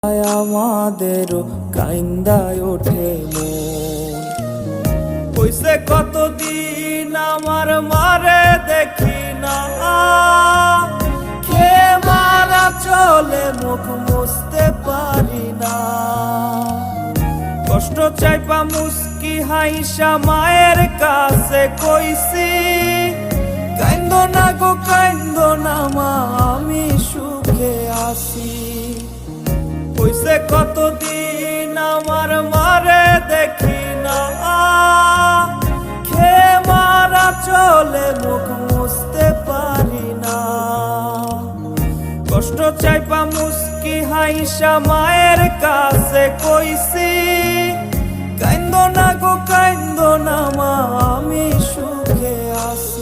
আমাদেরও কাইন্দায় ওঠে মন। কইছে কতদিন আমার মারে দেখি না, খেয়ে মারা চলে মুখ মুছতে পারি না। কষ্ট চাইপা মুস্কি হাইসা মায়ের কাছে কইছি, কাইন্দো না গো কাইন্দো না মা, আমি সুখে আছি। কইছে কতদিন আমার মারে দেখি না, খেয়ে মারা চলে মুখ মুছতে পারি না। কষ্ট চাইপা মুস্কি হাইসা মায়ের কাছে কইছি, কাইন্দো না গো কাইন্দো না মা, আমি সুখে আছি।